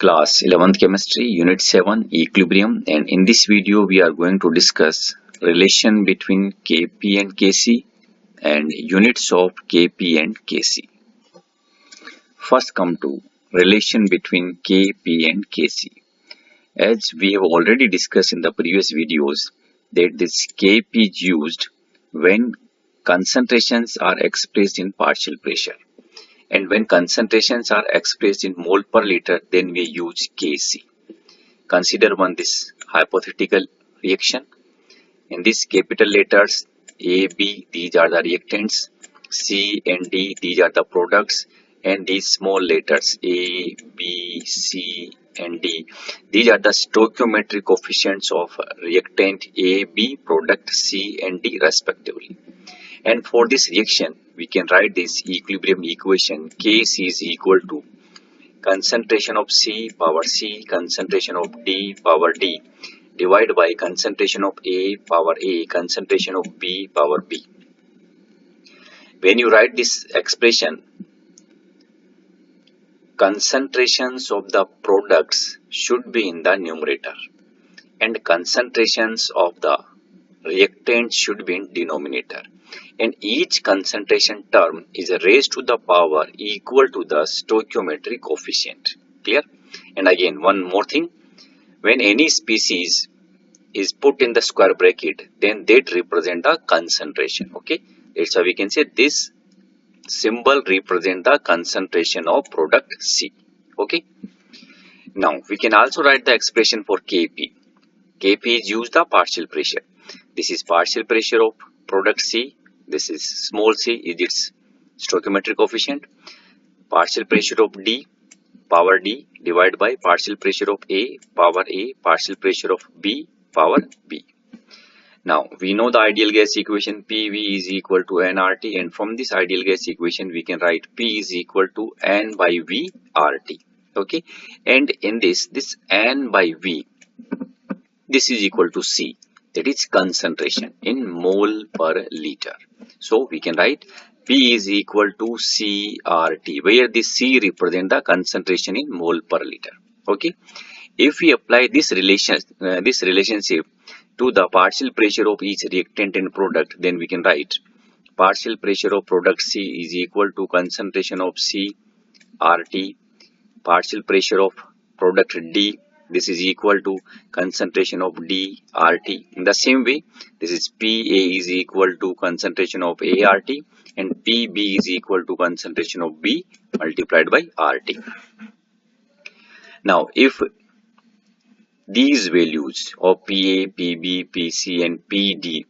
Class 11th Chemistry, Unit 7, Equilibrium, and in this video we are going to discuss relation between Kp and Kc and units of Kp and Kc. First come to relation between Kp and Kc. As we have already discussed in the previous videos that this Kp is used when concentrations are expressed in partial pressure. And when concentrations are expressed in mole per liter, then we use Kc. Consider this hypothetical reaction. In these capital letters A, B, these are the reactants, C and D, these are the products, and these small letters A, B, C and D, these are the stoichiometric coefficients of reactant A, B, product C and D respectively. And for this reaction, we can write this equilibrium equation. Kc is equal to concentration of C power C, concentration of D power D, divided by concentration of A power A, concentration of B power B. When you write this expression, concentrations of the products should be in the numerator and concentrations of the reactants should be in denominator. And each concentration term is raised to the power equal to the stoichiometric coefficient. Clear? And again, one more thing. When any species is put in the square bracket, then that represent the concentration. Okay? That's why we can say this symbol represent the concentration of product C. Okay? Now, we can also write the expression for Kp. Kp is used the partial pressure. This is partial pressure of product C. This is small c is its stoichiometric coefficient. Partial pressure of D power D divided by partial pressure of A power A, partial pressure of B power B. Now we know the ideal gas equation PV is equal to nRT, and from this ideal gas equation we can write P is equal to N by V RT. Okay, and in this N by V, this is equal to C, that is concentration in mole per liter. So we can write P is equal to CRT, where this C represent the concentration in mole per liter. Okay, if we apply this relationship to the partial pressure of each reactant and product, then we can write partial pressure of product C is equal to concentration of C RT, partial pressure of product D, this is equal to concentration of D RT. In the same way, this is PA is equal to concentration of ART, and PB is equal to concentration of B multiplied by RT. Now, if these values of PA, PB, PC and PD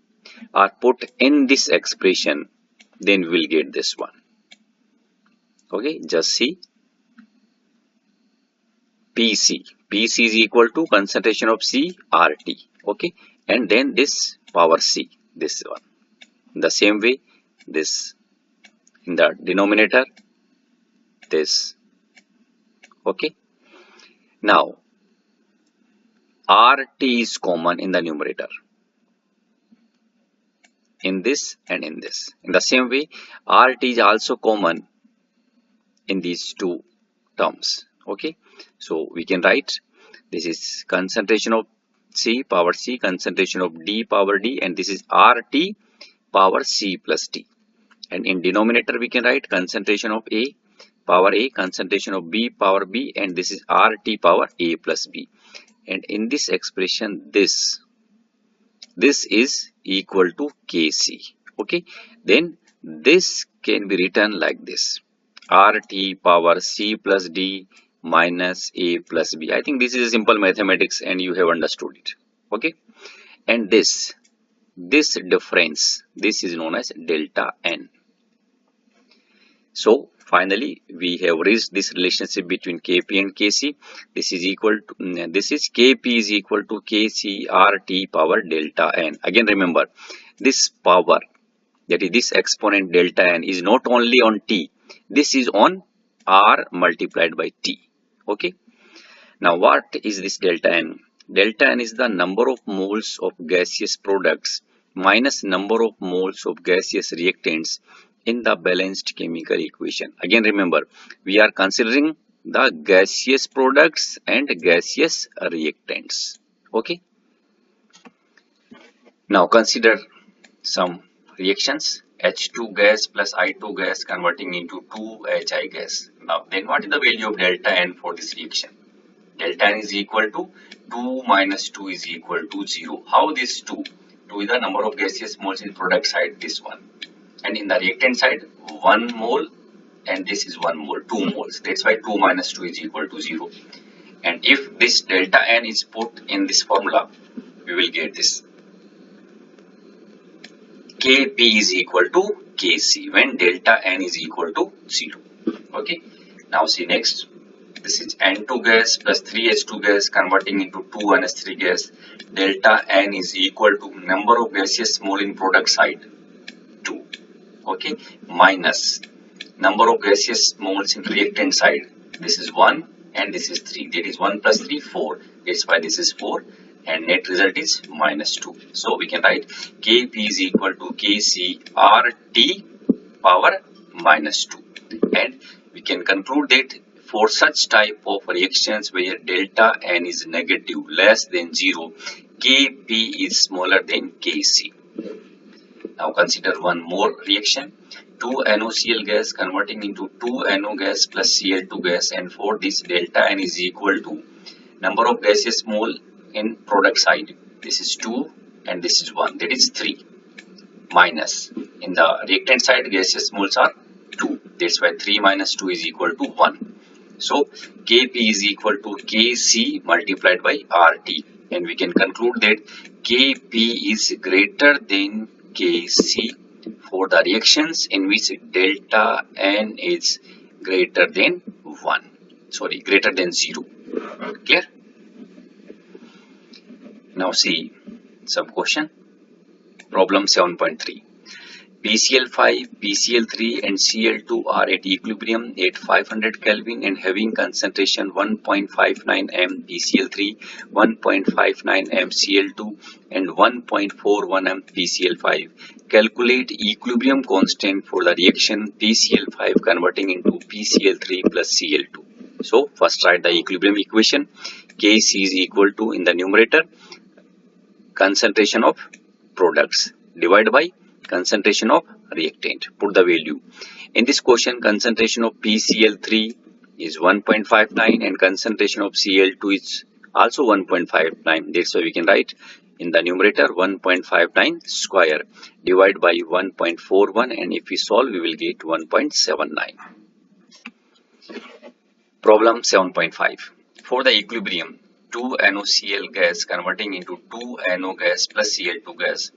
are put in this expression, then we will get this one. Okay, just see. PC is equal to concentration of C RT. Okay, and then this power C, this one. In the same way, this in the denominator, this. Okay, now RT is common in the numerator, in this and in this. In the same way, RT is also common in these two terms. Okay, so we can write this is concentration of C power C, concentration of D power D, and this is RT power C plus D. And in denominator we can write concentration of A power A, concentration of B power B, and this is RT power A plus B. And in this expression, this is equal to Kc. Okay, then this can be written like this: RT power C plus D minus A plus B. I think this is simple mathematics and you have understood it. Okay, and this difference, this is known as delta N. So finally we have reached this relationship between Kp and Kc. This is Kp is equal to Kc RT power delta N. Again remember, this power, that is this exponent delta N, is not only on T, this is on R multiplied by T. Okay, now what is this delta N? Delta N is the number of moles of gaseous products minus number of moles of gaseous reactants in the balanced chemical equation. Again remember, we are considering the gaseous products and gaseous reactants. Okay. Now consider some reactions. H2 gas plus I2 gas converting into 2Hi gas. Now then what is the value of delta N for this reaction? Delta N is equal to 2 minus 2 is equal to 0. How this 2? 2 is the number of gaseous moles in product side, this one. And in the reactant side, 1 mole and this is 1 mole, 2 moles. That's why 2 minus 2 is equal to 0. And if this delta N is put in this formula, we will get this. Kp is equal to Kc when delta N is equal to 0. Okay. Now see next. This is N2 gas plus 3H2 gas converting into 2NH3 gas. Delta N is equal to number of gaseous mole in product side 2. Okay. Minus number of gaseous moles in reactant side. This is 1 and this is 3. That is 1 plus 3, 4. That's why this is 4. And net result is minus 2. So we can write Kp is equal to Kc RT power minus 2. And we can conclude that for such type of reactions where delta N is negative, less than 0, Kp is smaller than Kc. Now consider one more reaction. 2NaCl gas converting into 2NO gas plus Cl2 gas, and for this delta N is equal to number of gaseous mole in product side. This is 2 and this is 1, that is 3. Minus in the reactant side gaseous moles are 2. That's why 3 minus 2 is equal to 1. So Kp is equal to Kc multiplied by RT, and we can conclude that Kp is greater than Kc for the reactions in which delta N is greater than 1. Sorry, greater than 0. Clear? Now see some question. Problem 7.3. PCl5, PCl3 and Cl2 are at equilibrium at 500 Kelvin and having concentration 1.59 m PCl3, 1.59 m Cl2 and 1.41 m PCl5. Calculate equilibrium constant for the reaction PCl5 converting into PCl3 plus Cl2. So first write the equilibrium equation. Kc is equal to, in the numerator, concentration of products divided by concentration of reactant. Put the value. In this question, concentration of PCl3 is 1.59 and concentration of Cl2 is also 1.59. That's why we can write in the numerator 1.59 square divided by 1.41, and if we solve we will get 1.79. Problem 7.5. For the equilibrium 2NaCl gas converting into 2NO gas plus Cl2 gas,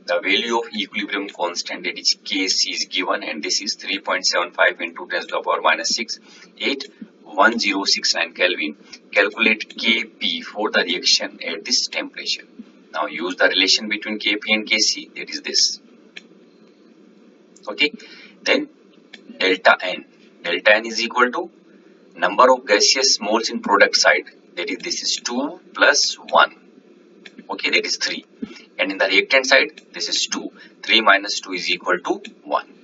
the value of equilibrium constant, that is Kc, is given, and this is 3.75 into 10 to the power minus 6, 81069 Kelvin. Calculate Kp for the reaction at this temperature. Now use the relation between Kp and Kc, that is this. Okay. Then delta N. Delta N is equal to number of gaseous moles in product side, that is this is 2 plus 1. Okay, that is 3. And in the reactant side, this is 2. 3 minus 2 is equal to 1.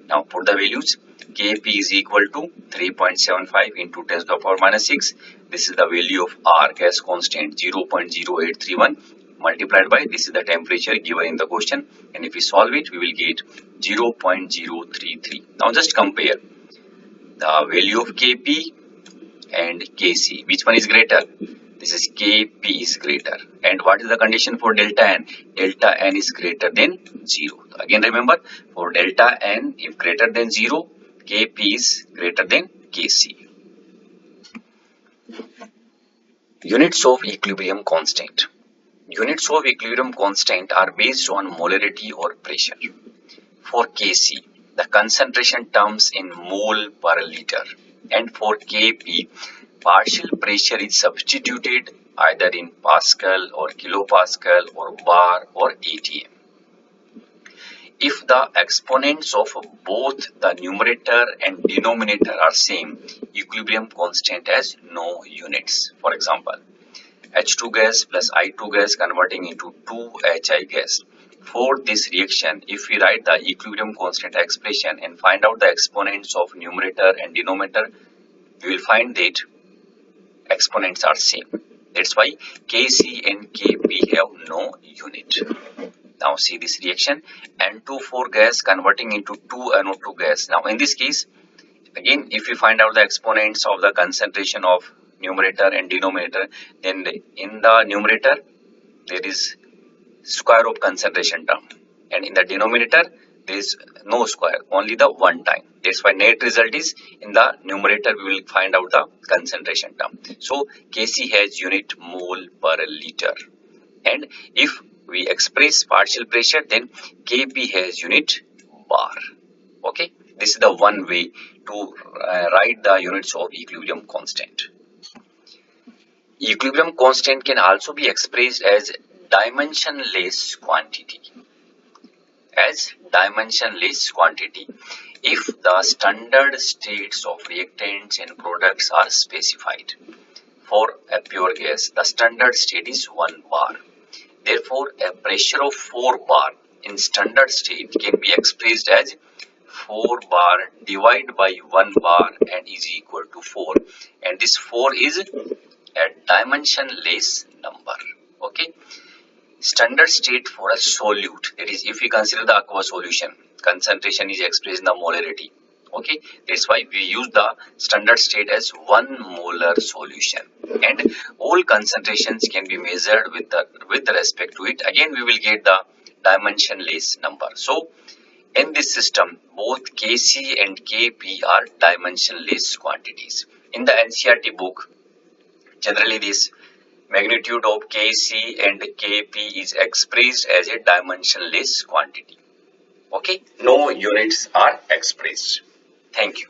Now put the values. Kp is equal to 3.75 into 10 to the power minus 6. This is the value of R, gas constant, 0.0831, multiplied by, this is the temperature given in the question. And if we solve it, we will get 0.033. Now just compare the value of Kp and Kc. Which one is greater? This is Kp is greater. And what is the condition for delta N? Delta N is greater than 0. Again remember, for delta N, if greater than 0, Kp is greater than Kc. Units of equilibrium constant. Units of equilibrium constant are based on molarity or pressure. For Kc, the concentration terms in mole per liter, and for Kp, partial pressure is substituted either in Pascal or kilopascal or bar or atm. If the exponents of both the numerator and denominator are same, equilibrium constant has no units. For example, H2 gas plus I2 gas converting into 2Hi gas. For this reaction, if we write the equilibrium constant expression and find out the exponents of numerator and denominator, we will find that exponents are same. That's why Kc and Kp have no unit. Now see this reaction, N2,4 gas converting into 2NO2 gas. Now in this case, again, if we find out the exponents of the concentration of numerator and denominator, then in the numerator there is square of concentration term, and in the denominator there is no square, only the one time. That's why net result is in the numerator we will find out the concentration term. So Kc has unit mole per liter, and if we express partial pressure, then Kp has unit bar. Okay, this is the one way to write the units of equilibrium constant. Equilibrium constant can also be expressed as dimensionless quantity. As dimensionless quantity if the standard states of reactants and products are specified. For a pure gas, the standard state is 1 bar. Therefore, a pressure of 4 bar in standard state can be expressed as 4 bar divided by 1 bar and is equal to 4. And this 4 is a dimensionless number. Okay. Standard state for a solute, that is, if we consider the aqua solution, concentration is expressed in the molarity. Okay, that's why we use the standard state as 1 molar solution, and all concentrations can be measured with respect to it. Again, we will get the dimensionless number. So in this system, both Kc and Kp are dimensionless quantities. In the NCERT book, generally this magnitude of Kc and Kp is expressed as a dimensionless quantity. Okay, no units are expressed. Thank you.